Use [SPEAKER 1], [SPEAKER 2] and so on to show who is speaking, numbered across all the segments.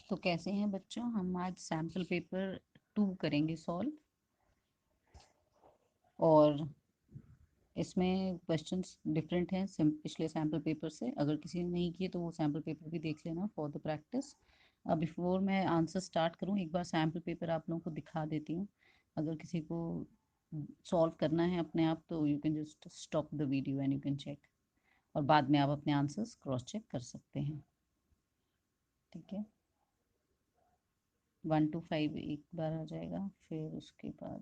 [SPEAKER 1] तो कैसे हैं बच्चों, हम आज सैम्पल पेपर 2 करेंगे सॉल्व। और इसमें क्वेश्चंस डिफरेंट हैं पिछले सैम्पल पेपर से। अगर किसी ने नहीं किए तो वो सैम्पल पेपर भी देख लेना फॉर द प्रैक्टिस। अब बिफोर मैं आंसर स्टार्ट करूं, एक बार सैम्पल पेपर आप लोगों को दिखा देती हूँ। अगर किसी को सॉल्व करना है अपने आप तो you can just stop the video and you can check, और बाद में आप अपने आंसर्स क्रॉस चेक कर सकते हैं। ठीक है, 1 to 5 एक बार आ जाएगा, फिर उसके बाद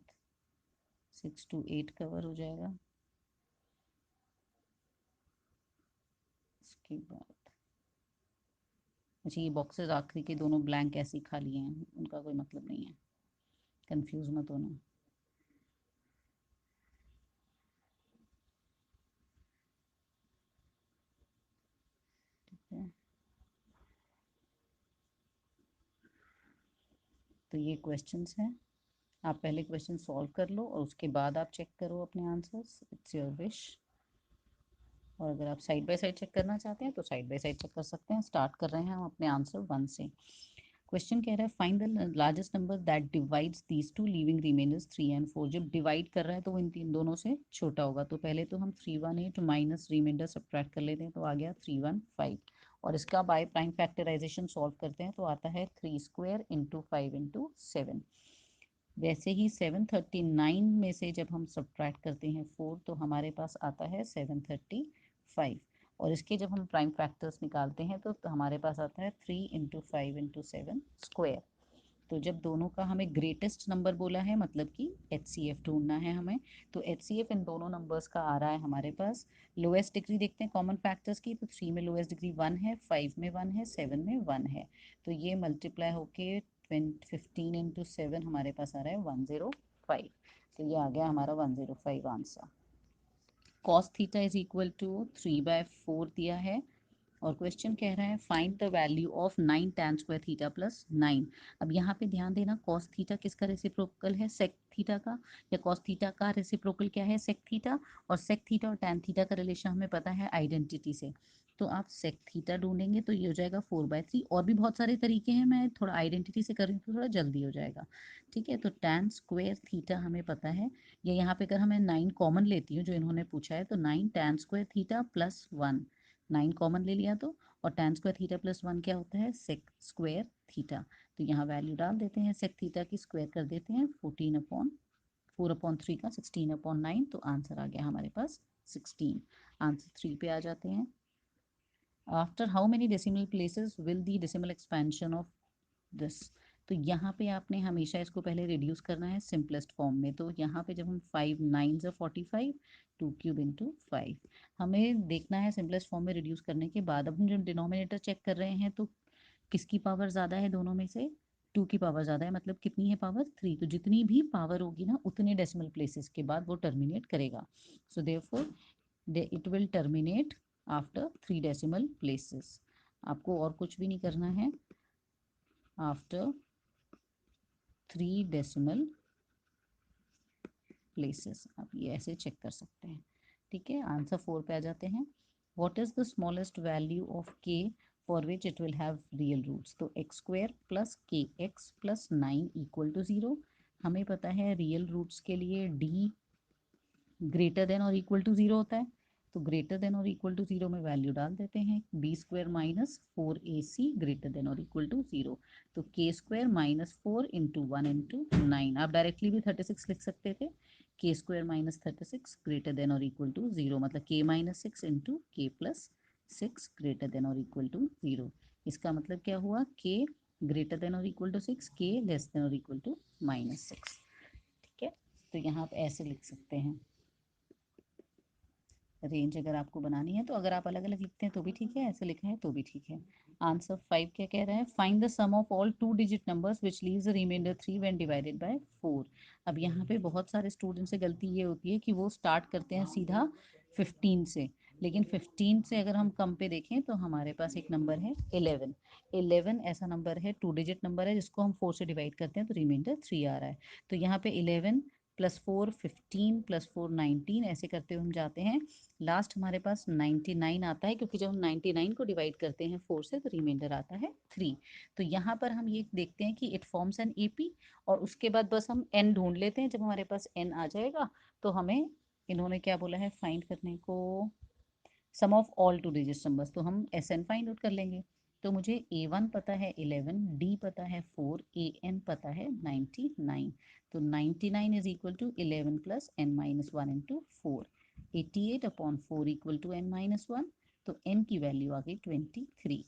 [SPEAKER 1] 6 to 8 कवर हो जाएगा। उसके बाद अच्छा, ये बॉक्सेस आखिरी के दोनों ब्लैंक ऐसे ही खाली हैं, उनका कोई मतलब नहीं है, कंफ्यूज मत होना। ठीक है, तो ये क्वेश्चंस हैं। आप पहले क्वेश्चन सॉल्व कर लो और उसके बाद आप चेक करो अपने आंसर्स, इट्स योर विश। और अगर आप साइड बाय साइड चेक करना चाहते हैं तो साइड बाय साइड चेक कर सकते हैं। स्टार्ट कर रहे हैं हम अपने आंसर 1 से। क्वेश्चन कह रहा है find the largest number that divides these two leaving remainders 3 and 4। जब डिवाइड कर रहा है तो वो इन तीन दोनों से छोटा होगा। तो पहले तो हम 318 माइनस रिमाइंडर सब्ट्रैक्ट कर लेते हैं, तो आ गया 315। और इसका बाय प्राइम फैक्टराइजेशन सॉल्व करते हैं तो आता है 3 स्क्वायर इंटू 5 इंटू 7। वैसे ही 739 में से जब हम सब्ट्रैक्ट करते हैं 4 तो हमारे पास आता है 735। और इसके जब हम प्राइम फैक्टर्स निकालते हैं तो हमारे पास आता है 3 इंटू 5 इंटू 7 स्क्वायर। तो जब दोनों का हमें ग्रेटेस्ट नंबर बोला है, मतलब कि HCF ढूंढना है हमें, तो HCF इन दोनों नंबर्स का आ रहा है हमारे पास। लोएस्ट डिग्री देखते हैं कॉमन फैक्टर्स की, तो 3 में लोएस्ट डिग्री 1 है, 5 में 1 है, 7 में 1 है। तो ये मल्टीप्लाई होके 15 इंटू 7 हमारे पास आ रहा है 105। तो ये आ गया हमारा 105 answer. Cos theta is equal to 3/4 दिया है। और क्वेश्चन कह रहा है find the value of 9 tan square theta plus 9। अब यहाँ पे ध्यान देना, कॉस थीटा किसका रेसिप्रोकल है, सेक थीटा का। या कॉस थीटा का रेसिप्रोकल क्या है, सेक थीटा। और सेक थीटा और टैन थीटा का रिलेशन हमें पता है आइडेंटिटी से। तो आप सेक थीटा ढूंढेंगे तो ये हो जाएगा 4/3। और भी बहुत सारे तरीके हैं, मैं थोड़ा आइडेंटिटी से कर रही हूँ तो थोड़ा जल्दी हो जाएगा। ठीक है, तो टैन स्क्वायर थीटा हमें पता है। या यहाँ पे अगर हमें 9 कॉमन लेती हूँ जो इन्होंने पूछा है, तो 9 tan square theta plus 1। 9 common ले लिया तो, और tan स्क्वायर थीटा प्लस 1 क्या होता है, सेक स्क्वायर थीटा। तो यहाँ वैल्यू डाल देते हैं, सेक थीटा की स्क्वायर कर देते हैं 4/3 का 16/9। तो आंसर आ गया हमारे पास 16। आंसर 3 पे आ जाते हैं। After how many decimal places will the decimal expansion of this. तो यहाँ पे आपने हमेशा इसको पहले रिड्यूस करना है सिंपलेस्ट फॉर्म में। तो यहाँ पे जब हम 5 9 45, 2 क्यूब इंटू 5, हमें देखना है सिंपलेस्ट फॉर्म में रिड्यूस करने के बाद। अब हम जब डिनोमिनेटर चेक कर रहे हैं तो किसकी पावर ज़्यादा है दोनों में से, 2 की पावर ज़्यादा है, मतलब कितनी है पावर, 3। तो जितनी भी पावर होगी ना उतने डेसिमल प्लेसेस के बाद वो टर्मिनेट करेगा। So therefore it will terminate after 3 decimal places. आपको और कुछ भी नहीं करना है। आफ्टर 3 डेसिमल प्लेसेस आप ये ऐसे चेक कर सकते हैं। ठीक है, आंसर 4 पे आ जाते हैं। What is the smallest value of k for which it will have real roots. तो x square plus k x plus 9 equal to 0। हमें पता है रियल रूट्स के लिए d ग्रेटर देन और इक्वल टू 0 होता है। तो ग्रेटर देन और इक्वल टू 0 में वैल्यू डाल देते हैं, B square minus 4ac greater than और इक्वल टू 0। तो के स्क्वायर माइनस 4 इंटू 1 इंटू 9। आप डायरेक्टली भी 36 लिख सकते थे। के स्क्वायर माइनस 36 ग्रेटर देन और इक्वल टू 0, मतलब के माइनस 6 इंटू के प्लस 6 ग्रेटर देन और इक्वल टू 0। इसका मतलब क्या हुआ, के ग्रेटर देन और इक्वल टू 6, के लेस देन और इक्वल टू -6। ठीक है, तो यहाँ आप ऐसे लिख सकते हैं रेंज। अगर आपको बनानी है तो अगर आप अलग अलग लिखते हैं तो भी ठीक है, ऐसे लिखा है तो भी ठीक है। आंसर 5 क्या कह रहा है, find the sum of all 2 digit numbers which leaves the reminder 3 when divided by 4। अब यहाँ पे बहुत सारे स्टूडेंट से गलती ये होती है कि वो स्टार्ट करते हैं सीधा 15 से। लेकिन 15 से अगर हम कम पे देखें तो हमारे पास एक नंबर है 11। 11 ऐसा नंबर है, 2 डिजिट नंबर है, जिसको हम 4 से डिवाइड करते हैं तो रिमाइंडर 3 आ रहा है। तो यहाँ पे 11 +4 15 +4 19, ऐसे करते हुए हम जाते हैं। लास्ट हमारे पास 99 आता है, क्योंकि जब हम 99 को डिवाइड करते हैं 4 से तो रिमाइंडर आता है 3। तो यहाँ पर हम ये देखते हैं कि इट फॉर्म्स एन एपी, और उसके बाद बस हम एन ढूंढ लेते हैं। जब हमारे पास एन आ जाएगा तो हमें इन्होंने क्या बोला है फाइंड करने को, sum of all two digit numbers, तो हम एस एन फाइंड आउट कर लेंगे। तो मुझे A1 पता है 11, D पता है 4, AN पता है 99। तो 99 is equal to 11 plus n minus 1 into 4, 88/4 equal to n minus 1। तो n की वैल्यू आ गई 23।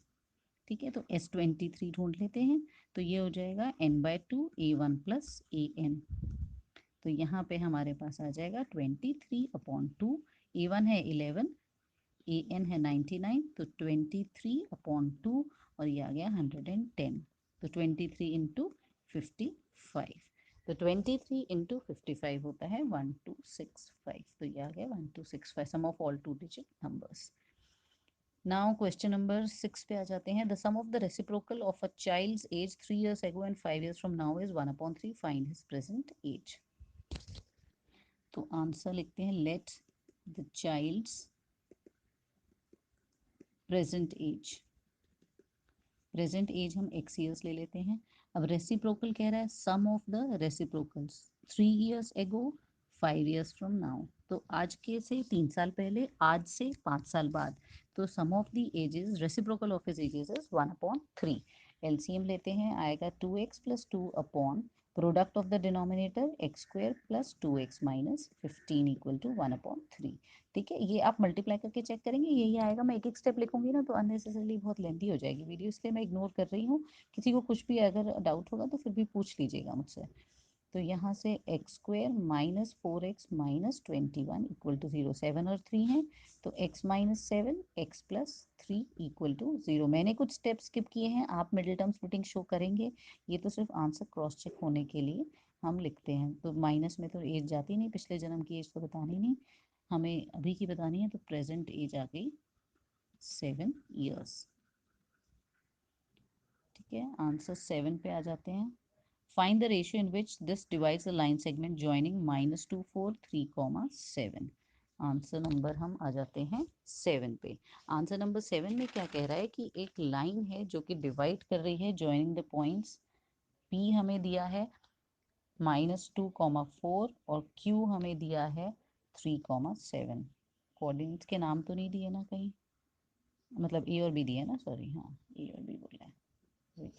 [SPEAKER 1] ठीक है, तो S23 ढूंढ लेते हैं। तो ये हो जाएगा n/2 A1 प्लस AN। तो यहाँ पे हमारे पास आ जाएगा 23/2। A1 है 11, AN है 99, तो 23/2, और ये आ गया 110। तो 23 इंटू 55, तो 23 इंटू 55 होता है 1265। तो ये आ गया 1265, sum of all two digit numbers. Now question number 6 पे आ जाते हैं। The sum of the reciprocal of a child's age 3 years ago and 5 years from now is 1/3, find his present age. तो आंसर लिखते हैं, let the child's present age, present age हम x years ले लेते हैं। अब रेसिप्रोकल कह रहा है sum of the reciprocals 3 years ago 5 years from now, तो आज के से 3 साल पहले, आज से 5 साल बाद। तो sum of the ages, reciprocal of his ages is 1/3। LCM लेते हैं, आएगा 2x plus 2 upon product of the denominator x² plus 2x minus 15 equal to 1/3। ठीक है, ये आप मल्टीप्लाई करके चेक करेंगे, यही आएगा। मैं एक एक स्टेप लिखूंगी ना तो अननेसेसरली बहुत लेंथी हो जाएगी वीडियो, इसलिए मैं इग्नोर कर रही हूँ। किसी को कुछ भी अगर डाउट होगा तो फिर भी पूछ लीजिएगा मुझसे। तो यहाँ से x² minus 4x minus 21 equal to 0, 7 और 3 है, तो x minus 7 x plus 3 equal to 0। मैंने कुछ स्टेप स्किप किए हैं, आप मिडिल टर्म स्प्लिटिंग शो करेंगे। ये तो सिर्फ आंसर क्रॉस चेक होने के लिए हम लिखते हैं। तो माइनस में तो एज जाती नहीं, पिछले जन्म की एज तो बतानी नहीं, हमें अभी की बतानी है। तो प्रेजेंट एज आ गई 7 years। ठीक है, आंसर 7 पे आ जाते हैं। Find the ratio in which this divides the line segment joining -2 4 3, 7। Answer number हम आ जाते हैं 7 पे। आंसर नंबर 7 में क्या कह रहा है कि एक लाइन है जो कि डिवाइड कर रही है जॉइनिंग द पॉइंट्स P हमें दिया है -2, 4, और Q हमें दिया है 3, 7। कोऑर्डिनेट्स के नाम तो नहीं दिए ना कहीं, मतलब ए और बी दिए ना, सॉरी, हाँ ए और बी बोला है।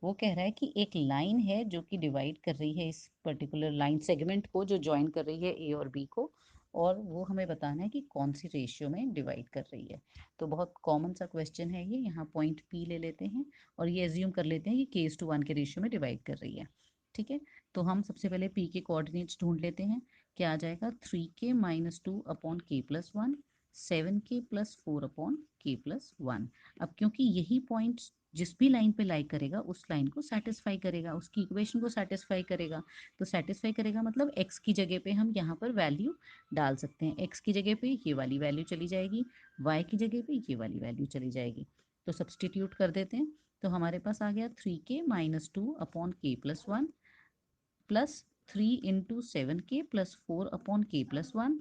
[SPEAKER 1] वो कह रहा है कि एक लाइन है जो कि डिवाइड कर रही है इस पर्टिकुलर लाइन सेगमेंट को, जो ज्वाइन कर रही है ए और बी को, और वो हमें बताना है कि कौन सी रेशियो में डिवाइड कर रही है। तो बहुत कॉमन सा क्वेश्चन है ये। यहाँ पॉइंट पी ले लेते हैं और ये एज्यूम कर लेते हैं कि k:1 के रेशियो में डिवाइड कर रही है। ठीक है, तो हम सबसे पहले पी के कोऑर्डिनेट्स ढूंढ लेते हैं। क्या आ जाएगा, 3k minus 2 upon k plus 1, 7k plus 4 upon k plus 1। अब क्योंकि यही पॉइंट जिस भी लाइन पे लाई करेगा उस लाइन को सेटिस्फाई करेगा, उसकी इक्वेशन को सेटिस्फाई करेगा। तो सेटिस्फाई करेगा मतलब x की जगह पे हम यहाँ पर वैल्यू डाल सकते हैं। x की जगह पे ये वाली वैल्यू चली जाएगी, y की जगह पे ये वाली वैल्यू चली जाएगी। तो सब्सटीट्यूट कर देते हैं। तो हमारे पास आ गया 3k minus 2 upon k plus 1 plus 3 × 7k plus 4 upon k plus 1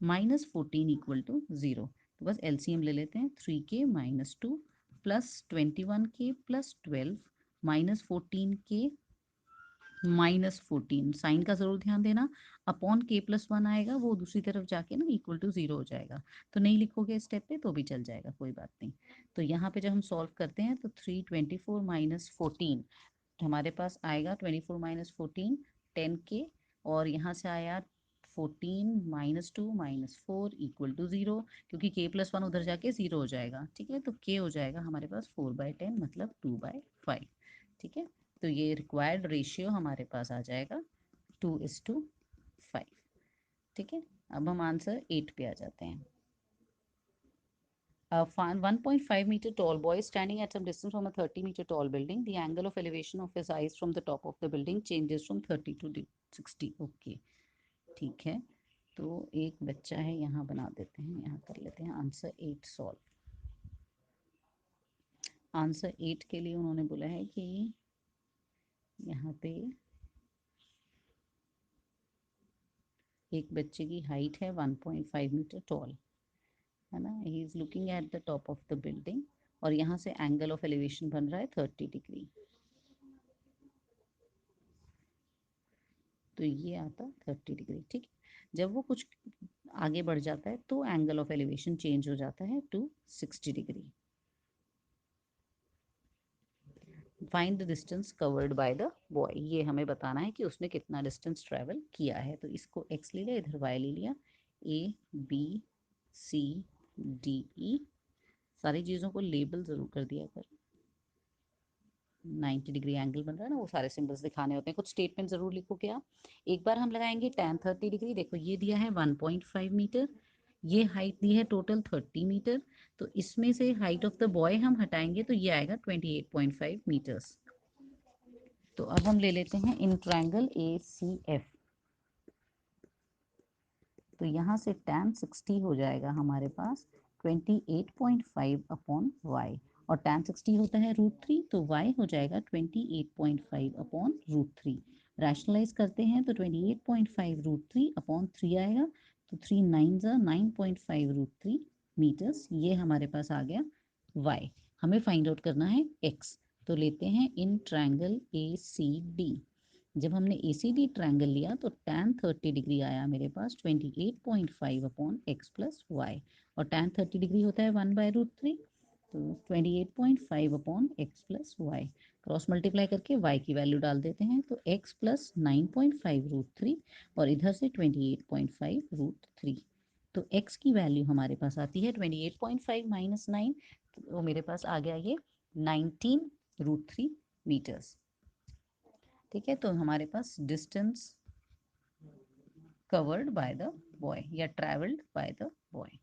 [SPEAKER 1] -14 equal to 0। तो बस एलसीएम ले लेते हैं, 3k minus 2 plus 21k plus 12 -14k -14, sign का जरूर ध्यान देना। अपॉन k प्लस 1 आएगा, वो दूसरी तरफ जाके ना इक्वल टू 0 हो जाएगा। तो नहीं लिखोगे स्टेप पे तो भी चल जाएगा, कोई बात नहीं। तो यहाँ पे जब हम सॉल्व करते हैं तो 324 माइनस 14 हमारे पास आएगा, 24 माइनस 14 10k, और यहाँ से आया 14 माइनस 2 माइनस 4 इक्वल टू 0, क्योंकि k प्लस 1 उधर जाके 0 हो जाएगा। ठीक है, तो k हो जाएगा हमारे पास 4/10 मतलब 2/5। ठीक है, तो ये रिक्वायर्ड रेशियो हमारे पास आ जाएगा 2:5। ठीक है, अब हम आंसर 8 पे आ जाते हैं। A 1.5-meter tall boy standing at some distance from a 30-meter tall building. The angle of elevation of his eyes from the top of the building changes from 30 to 60. Okay, ठीक है। तो एक बच्चा है, यहाँ बना देते हैं, यहाँ कर लेते हैं आंसर 8 सॉल्व। आंसर 8 के लिए उन्होंने बोला है कि यहाँ पे एक बच्चे की हाइट है 1.5 मीटर टॉल, है ना, he is looking at the top of the building, और यहाँ से एंगल ऑफ एलिवेशन बन रहा है 30 डिग्री, तो ये आता 30 डिग्री। ठीक है, जब वो कुछ आगे बढ़ जाता है तो एंगल ऑफ एलिवेशन चेंज हो जाता है to 60 degree. Find the distance covered by the boy, ये हमें बताना है कि उसने कितना डिस्टेंस ट्रेवल किया है। तो इसको x ले लिया, इधर y ले लिया, A B C D E, सारी चीज़ों को लेबल ज़रूर कर दिया कर। 90 डिग्री एंगल बन रहा है ना, वो सारे सिंबल्स दिखाने होते हैं। कुछ स्टेटमेंट ज़रूर लिखो क्या। एक बार हम लगाएंगे tan 30 डिग्री, देखो ये दिया है 1.5 मीटर, ये हाइट दी है टोटल 30 मीटर, तो इसमें से हाइट ऑफ द बॉय हम हटाएंगे तो ये आएगा 28.5 मीटर्स। तो अब हम ले लेते हैं इन ट्रायंगल ACF, तो यहाँ से tan 60 हो जाएगा हमारे पास 28.5 अपॉन y, और tan 60 होता है √3, तो y हो जाएगा 28.5 अपॉन √3। रैशनलाइज करते हैं तो 28.5 √3 अपॉन 3 आएगा, तो 3 9 9.5 √3 मीटर्स, ये हमारे पास आ गया y। हमें फाइंड आउट करना है x, तो लेते हैं इन ट्रायंगल ACD। जब हमने ACD ट्रायंगल लिया तो tan 30 डिग्री आया मेरे पास 28.5 अपॉन x प्लस वाई, और tan 30 डिग्री होता है 1/√3, तो 28.5 upon x plus Y, cross multiply करके y की वैल्यू डाल देते हैं, तो x प्लस 9.5 √3 और इधर से 28.5 √3, तो x की वैल्यू हमारे पास आती है 28.5 माइनस 9, तो मेरे पास आ गया ये 19 √3 मीटर्स। ठीक है, तो हमारे पास distance covered by the boy या ट्रैवल्ड बाय द बॉय,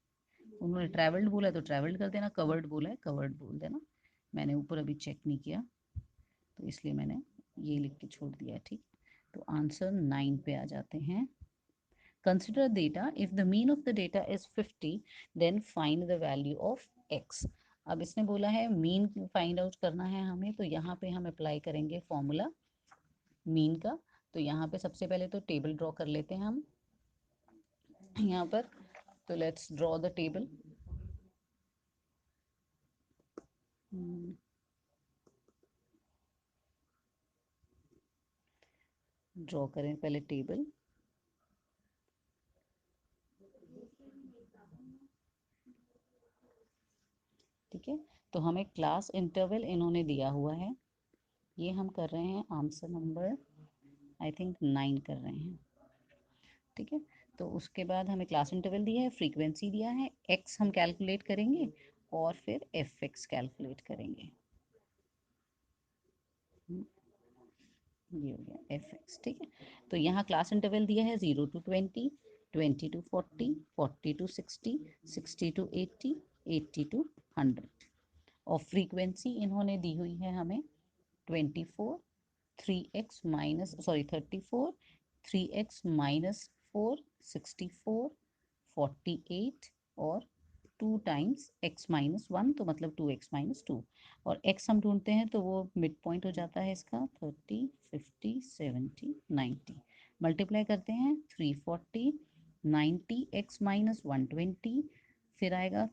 [SPEAKER 1] उन्होंने ट्रैवल्ड बोला है तो ट्रैवल्ड कर देना, कवर्ड बोला है कवर्ड बोल देना। मैंने ऊपर अभी चेक नहीं किया तो इसलिए मैंने ये लिख के छोड़ दिया। ठीक, तो आंसर 9 पे आ जाते हैं। Consider data, if the mean of the data is 50 then find the value of x। अब इसने बोला है मीन फाइंड आउट करना है हमें, तो यहाँ पे हम अप्लाई करेंगे फॉर्मूला मीन का। तो यहाँ पे सबसे पहले तो टेबल ड्रॉ कर लेते हैं हम यहाँ पर, तो let's draw the table. Draw करें पहले टेबल। ठीक है, तो हमें क्लास इंटरवल इन्होंने दिया हुआ है, ये हम कर रहे हैं आंसर नंबर आई थिंक 9 कर रहे हैं। ठीक है, तो उसके बाद हमें क्लास इंटरवल दिया है, फ्रीक्वेंसी दिया है, एक्स हम कैलकुलेट करेंगे और फिर एफ एक्स कैलकुलेट करेंगे। ये हो गया एफ एक्स। ठीक है, तो यहाँ क्लास इंटरवल दिया है 0 to 20, 20 to 40, 40 to 60, 60 to 80, 80 to 100, और फ्रीक्वेंसी इन्होंने दी हुई है हमें 24, 3x minus sorry 34, 3x minus 4, 64, 48 और 2 टाइम्स x माइनस 1, तो मतलब 2x-2, और x हम ढूंढते हैं तो वो मिड पॉइंट हो जाता है इसका 30, 50, 70, 90, मल्टीप्लाई करते हैं 340, 90 x-120, फिर आएगा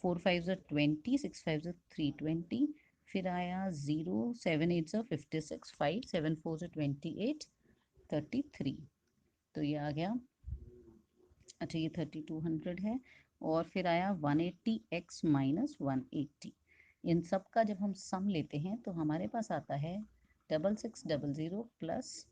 [SPEAKER 1] 4 5 20, 6 5 320, फिर आया 0, 7 8 56, 5 7 4 28, 33, तो ये आ गया, अच्छा ये 3200 है, और फिर आया 180x-180। इन सब का जब हम सम लेते हैं तो हमारे पास आता है 6600 प्लस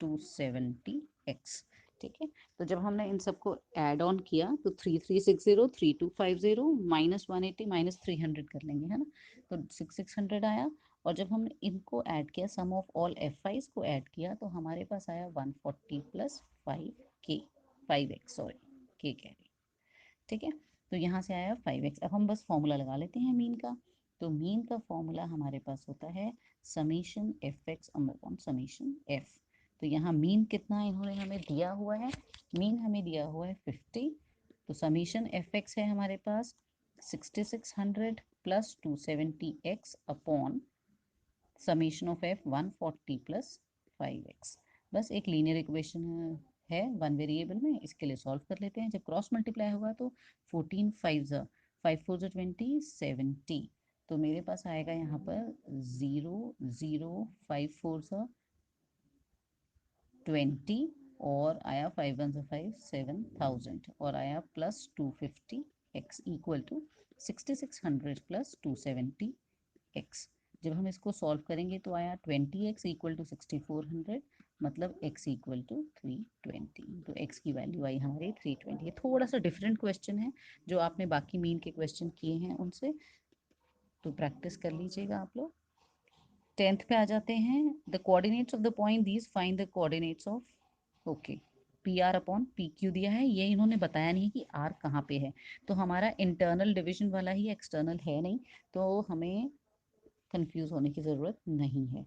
[SPEAKER 1] 270x। ठीक है, तो जब हमने इन सबको ऐड ऑन किया तो 3360, 3250 माइनस 180 माइनस 300 कर लेंगे, है ना, तो 6600 आया, और जब हमने इनको ऐड किया सम ऑफ ऑल एफ आईज को ऐड किया तो हमारे पास आया 140 प्लस 5k, 5x सॉरी, के कह रही। ठीक है, तो यहाँ से आया 5x। अब हम बस फॉर्मूला लगा लेते हैं मीन का, तो मीन का फॉर्मूला हमारे पास होता है summation F x upon summation F. तो यहाँ मीन कितना इन्होंने हमें दिया हुआ है, मीन हमें दिया हुआ है 50, तो समीशन एफ एक्स है हमारे पास 6600 plus 270x upon summation of F 140 plus 5x, बस एक लीनियर इक्वेशन है, है 1 वेरिएबल में, इसके लिए सॉल्व कर लेते हैं। जब क्रॉस मल्टीप्लाई होगा तो 14 5 ज़ा 5 4 ज़ा 20 70, तो मेरे पास आएगा यहाँ पर 0 0 5 4 ज़ा 20, और आया 5 1 ज़ा 5 7000, और आया plus 250 x equal to 6600 plus 270 x। जब हम इसको सॉल्व करेंगे तो आया 20x इक्वल टू 6400, मतलब x इक्वल टू 320। तो x की वैल्यू आई हमारी 320। ये थोड़ा सा डिफरेंट क्वेश्चन है जो आपने बाकी मीन के क्वेश्चन किए हैं उनसे, तो प्रैक्टिस कर लीजिएगा आप लोग। 10th पे आ जाते हैं। The coordinates of the point these, find the coordinates of, okay, P R upon P Q दिया है, ये इन्होंने बताया नहीं कि आर कहाँ पे है, तो हमारा इंटरनल डिविजन वाला ही, एक्सटर्नल है नहीं, तो हमें कंफ्यूज होने की ज़रूरत नहीं है।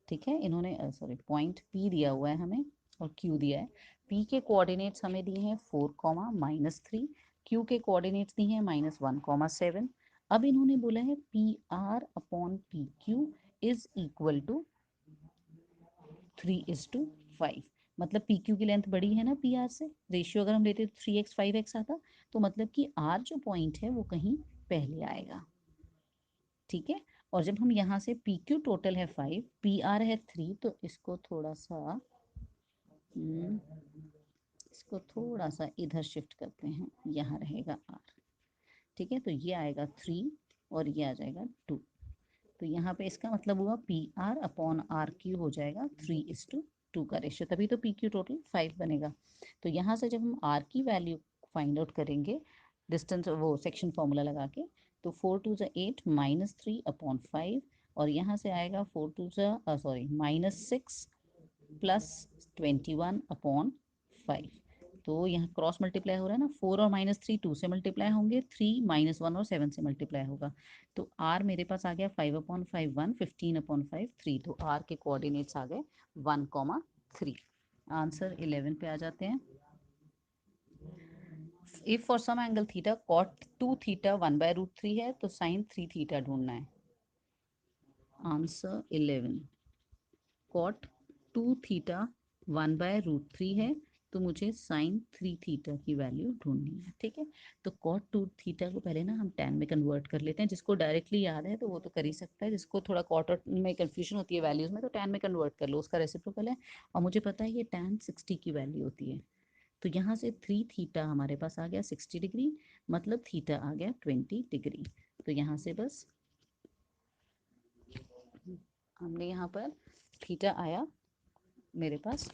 [SPEAKER 1] ठीक है, इन्होंने सॉरी पॉइंट पी दिया हुआ है हमें और क्यू दिया है। पी के कोऑर्डिनेट्स हमें दिए हैं 4 कॉमा -3, क्यू के कोऑर्डिनेट्स दिए हैं -1 कॉमा 7। अब इन्होंने बोला है P R upon P Q is equal to 3:5, मतलब पी क्यू की लेंथ बड़ी है ना पी आर से, रेशियो अगर हम लेते तो 3x 5x आता, तो मतलब कि आर जो पॉइंट है वो कहीं पहले आएगा। ठीक है, और जब हम यहाँ से पी क्यू टोटल है 5, पी आर है 3, तो इसको थोड़ा सा इधर शिफ्ट करते हैं, यहाँ रहेगा आर। ठीक है, तो ये आएगा 3 और ये आ जाएगा 2, तो यहाँ पे इसका मतलब हुआ P R upon R Q हो जाएगा 3:2 का रेशियो, तभी तो पी क्यू टोटल 5 बनेगा। तो यहाँ से जब हम आर की वैल्यू फाइंड आउट करेंगे डिस्टेंस, वो सेक्शन फॉर्मूला लगा के, तो 4 2 8 -3 अपॉन 5, और यहाँ से आएगा 4 2 -6 प्लस 21 अपॉन 5। तो यहाँ क्रॉस मल्टीप्लाई हो रहा है ना, 4 और -3 2 से मल्टीप्लाई होंगे, 3 -1 और 7 से मल्टीप्लाई होगा, तो आर मेरे पास आ गया 5/5 1, 15/5 3, तो आर के कोऑर्डिनेट्स आ गए 1,3। आंसर 11 पे आ जाते हैं। If for some angle theta cot 2 theta 1/√3 है, तो साइन 3 थीटा ढूंढना है। आंसर 11, कॉट 2 थीटा 1/√3 है, तो मुझे साइन 3 थीटा की वैल्यू ढूंढनी है। ठीक है, तो कॉट 2 थीटा को पहले ना हम टैन में कन्वर्ट कर लेते हैं, जिसको डायरेक्टली याद है तो वो तो कर ही सकता है, जिसको थोड़ा कॉट में कंफ्यूजन होती है वैल्यूज में, तो टैन में कन्वर्ट कर लो, उसका रेसिप्रोकल है। और मुझे पता है ये टैन 60 की वैल्यू होती है, तो यहाँ से 3 थीटा हमारे पास आ गया 60 डिग्री, मतलब थीटा आ गया 20 डिग्री। तो यहाँ से बस हमने यहाँ पर थीटा आया मेरे पास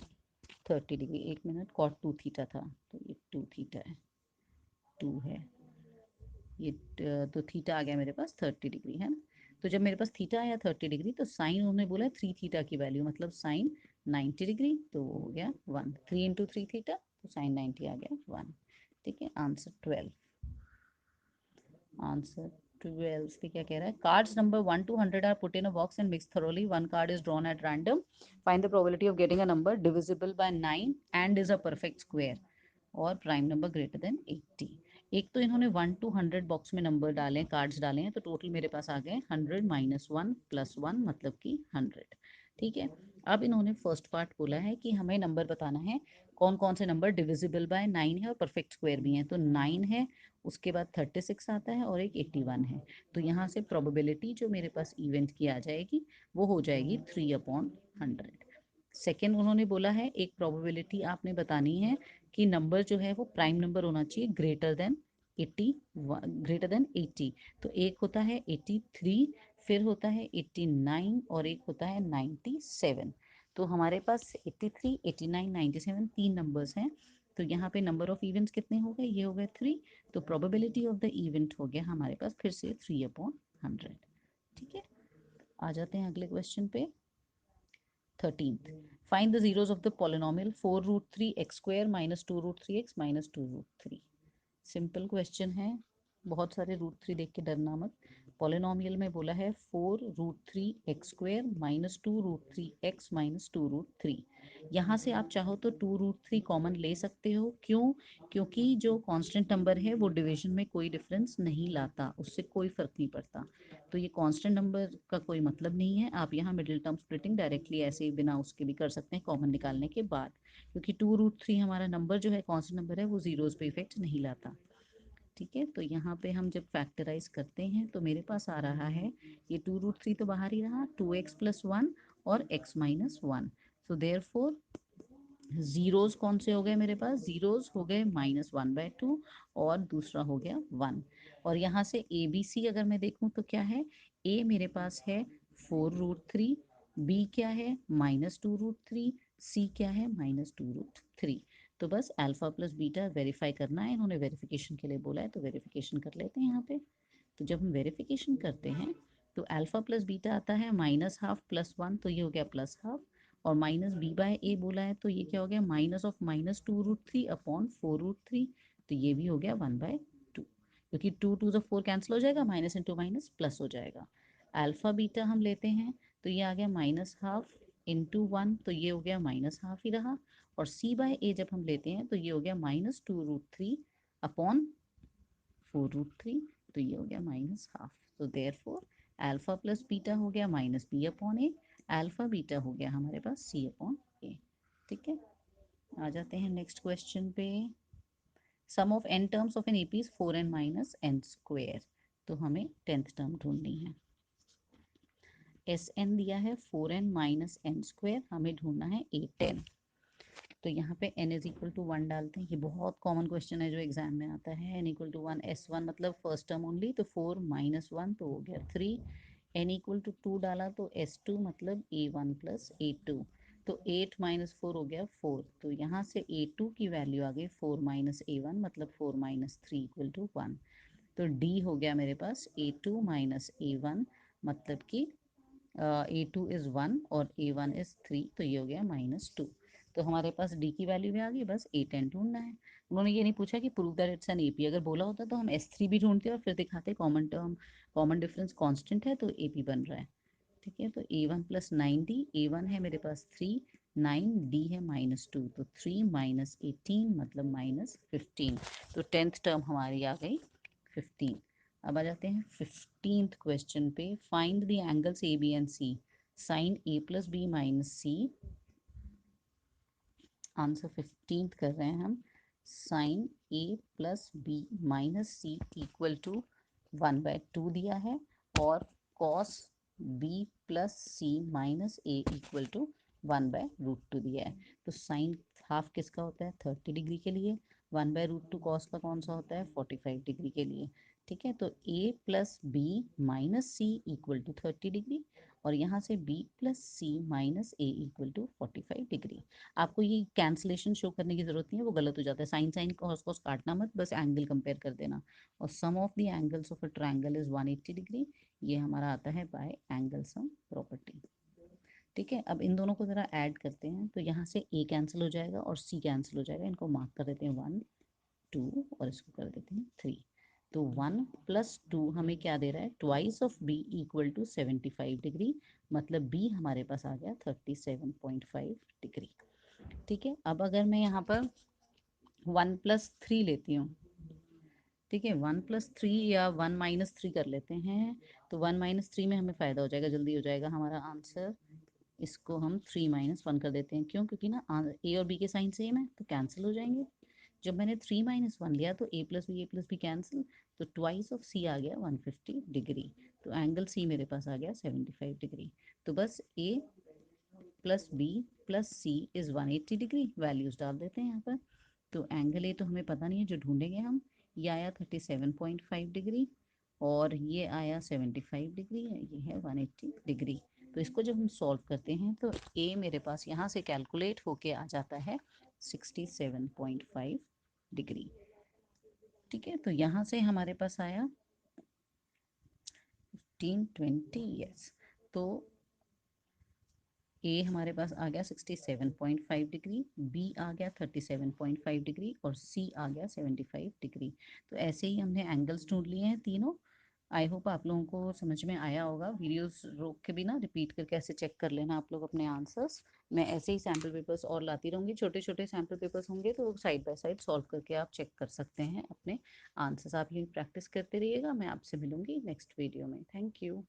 [SPEAKER 1] 30 डिग्री। 1 मिनट, कॉट 2 थीटा था, तो ये 2 थीटा है, 2 है ये, तो थीटा आ गया मेरे पास 30 डिग्री, है ना। तो जब मेरे पास थीटा आया 30 डिग्री, तो साइन उन्होंने बोला 3 थीटा की वैल्यू, मतलब साइन 90 डिग्री, तो हो गया 1, 3 इंटू 3 थीटा, तो साइन 90 आ गया 1। ठीक है, आंसर 12। आंसर 12 पे क्या कह रहा है, cards number 1 to 100 are put in a box and mix thoroughly, one card is drawn at random, find the probability of getting a number divisible by 9 and is a perfect square और prime number greater than 80। एक तो इन्होंने 1 to 100 box में number डाले, cards डाले हैं, तो total मेरे पास आ गए 100 -1 +1, मतलब कि 100। ठीक है, अब इन्होंने फर्स्ट पार्ट बोला है कि हमें नंबर बताना है कौन कौन से नंबर डिविजिबल बाय 9 है और परफेक्ट स्क्वायर भी हैं, तो 9 है, उसके बाद 36 आता है और एक 81 है। तो यहाँ से प्रोबेबिलिटी जो मेरे पास इवेंट की आ जाएगी वो हो जाएगी 3/100। सेकेंड उन्होंने बोला है एक प्रोबेबिलिटी आपने बतानी है कि नंबर जो है वो प्राइम नंबर होना चाहिए ग्रेटर देन 80, ग्रेटर देन 80। तो एक होता है 83, फिर होता है 89 और एक होता है 97। तो हमारे पास 83, 89, 97 तीन नंबर्स हैं, तो यहाँ पे नंबर ऑफ इवेंट्स कितने हो गए, ये हो गए 3, तो प्रोबेबिलिटी ऑफ द इवेंट हो गया हमारे पास फिर से 3/100। ठीक है, आ जाते हैं अगले क्वेश्चन पे। 13th, find the zeros of the polynomial 4√3 x² -2√3 x -2√3। Simple question है, बहुत सारे √3 देख के डरना मत। पॉलिनोमियल में बोला है 4√3 x² -2√3 x -2√3। यहाँ से आप चाहो तो 2√3 कॉमन ले सकते हो, क्यों, क्योंकि जो कांस्टेंट नंबर है वो डिवीजन में कोई डिफरेंस नहीं लाता, उससे कोई फर्क नहीं पड़ता, तो ये कांस्टेंट नंबर का कोई मतलब नहीं है। आप यहाँ मिडिल टर्म स्प्लिटिंग डायरेक्टली ऐसे ही बिना उसके भी कर सकते हैं कॉमन निकालने के बाद। क्योंकि 2√3 हमारा नंबर जो है कांस्टेंट नंबर है वो जीरोस पे इफेक्ट नहीं लाता। ठीक है, तो यहाँ पे हम जब फैक्टराइज करते हैं तो मेरे पास आ रहा है ये 2√3 तो बाहर ही रहा, 2x+1 और x-1। सो देयरफॉर जीरोस कौन से हो गए मेरे पास, जीरोस हो गए -1/2 और दूसरा हो गया 1। और यहाँ से ए बी सी अगर मैं देखूं तो क्या है, ए मेरे पास है 4√3, बी क्या है -2√3, सी क्या है -2√3। तो बस अल्फा प्लस बीटा वेरीफाई करना है, इन्होंने वेरिफिकेशन के लिए बोला है तो वेरिफिकेशन कर लेते हैं यहाँ पे। तो जब हम वेरिफिकेशन करते हैं तो अल्फा प्लस बीटा आता है -1/2 +1, तो ये हो गया +1/2, और -b/a बोला है तो ये क्या हो गया, -2√3 अपॉन 4√3, तो ये भी हो गया 1/2, क्योंकि 2 2 4 कैंसिल हो जाएगा, माइनस इंटू माइनस प्लस हो जाएगा। अल्फा बीटा हम लेते हैं तो ये आ गया -1/2 इंटू 1, तो ये हो गया -1/2 ही रहा। और c/a जब हम लेते हैं तो ये हो गया -2√3 अपॉन 4√3, तो ये हो गया -1/2। तो देयरफॉर अल्फा प्लस बीटा हो गया -b/a, अल्फा बीटा हो गया हमारे पास c/a। ठीक है, आ जाते हैं नेक्स्ट क्वेश्चन पे। Sum of n terms of an AP is 4n-n²। तो हमें 10th टर्म ढूंढनी है। Sn दिया है 4n-n², हमें ढूंढना है A10। तो यहाँ पे n इज इक्वल टू 1 डालते हैं, ये बहुत कॉमन क्वेश्चन है जो एग्जाम में आता है। n इक्वल टू 1, S1 मतलब फर्स्ट टर्म ओनली, तो 4 - 1 तो हो गया 3। n इक्वल टू 2 डाला तो S2 मतलब A1 प्लस A2, तो 8 - 4 हो गया 4। तो यहाँ से A2 की वैल्यू आ गई 4 - A1 मतलब 4 - 3 इक्वल टू 1। तो D हो गया मेरे पास A2 - A1 मतलब कि A2 इज 1 और A1 इज 3, तो ये हो गया -2। तो हमारे पास डी की वैल्यू भी आ गई, बस A10 ढूंढना है। उन्होंने ये नहीं पूछा कि prove that it's an AP, अगर बोला होता तो हम S3 भी ढूंढते और फिर दिखाते common term, common difference constant है तो एपी बन रहा है। ठीक है, तो A1 + 9D, A1 है मेरे पास 3, 9D है -2, तो 3 - 18 मतलब -15। तो 10th टर्म हमारी आ गई 15। अब आ जाते हैं 15th क्वेश्चन पे। Find the angles A B and C, sine A + B - C। Answer 15th कर रहे हैं हम। Sine A + B - C equal to 1/2 दिया है, और cos B + C - A equal to 1/√2 दिया है। तो साइन हाफ किसका होता है, 30 डिग्री के लिए। 1/√2 कॉस का कौन सा होता है, 45 डिग्री के लिए। ठीक है, तो A + B - C equal to 30 degree, और यहाँ से B + C - A equal to 45 degree. आपको ये कैंसलेशन शो करने की जरूरत नहीं है, वो गलत हो जाता है। साइन साइन कॉस कॉस काटना मत, बस एंगल कंपेयर कर देना। और sum of the angles of a triangle is 180 degree, ये हमारा आता है बाय एंगल सम प्रॉपर्टी। ठीक है, अब इन दोनों को जरा ऐड करते हैं तो यहाँ से A कैंसिल हो जाएगा और C कैंसिल हो जाएगा। इनको मार्क कर देते हैं 1 2 और इसको कर देते हैं 3। तो 1 + 2 हमें क्या दे रहा है, twice of B equal to 75 degree, मतलब B हमारे पास आ गया 37.5 डिग्री। ठीक है, अब अगर मैं यहाँ पर 1 + 3 लेती हूँ, ठीक है 1 + 3 या 1 - 3 कर लेते हैं, तो 1 - 3 में हमें फ़ायदा हो जाएगा, जल्दी हो जाएगा हमारा आंसर। इसको हम 3 - 1 कर देते हैं, क्यों, क्योंकि ना ए और बी के साइन सेम है तो कैंसिल हो जाएंगे। जब मैंने 3 - 1 लिया तो A + B कैंसिल, तो ट्वाइस ऑफ C आ गया 150 डिग्री। तो एंगल C मेरे पास आ गया 75 डिग्री। तो बस A + B + C is 180 degree, values डाल देते हैं यहाँ पर। तो एंगल ए तो हमें पता नहीं है, जो ढूंढेंगे हम, ये आया 37.5 डिग्री और ये आया 75 डिग्री, ये है 180 डिग्री। तो इसको जब हम सॉल्व करते हैं तो ए मेरे पास यहाँ से कैलकुलेट होके आ जाता है 67.5 डिग्री। ठीक है, तो यहाँ से हमारे पास आया 1520, यस। तो ए हमारे पास आ गया 67.5 डिग्री, बी आ गया 37.5 डिग्री और सी आ गया 75 डिग्री। तो ऐसे ही हमने एंगल्स ढूंढ लिए हैं तीनों। आई होप आप लोगों को समझ में आया होगा। वीडियोस रोक के भी ना रिपीट करके ऐसे चेक कर लेना आप लोग अपने आंसर्स। मैं ऐसे ही सैम्पल पेपर्स और लाती रहूँगी, छोटे छोटे सैम्पल पेपर्स होंगे तो साइड बाय साइड सॉल्व करके आप चेक कर सकते हैं अपने आंसर्स। आप ये प्रैक्टिस करते रहिएगा। मैं आपसे मिलूंगी नेक्स्ट वीडियो में। Thank you.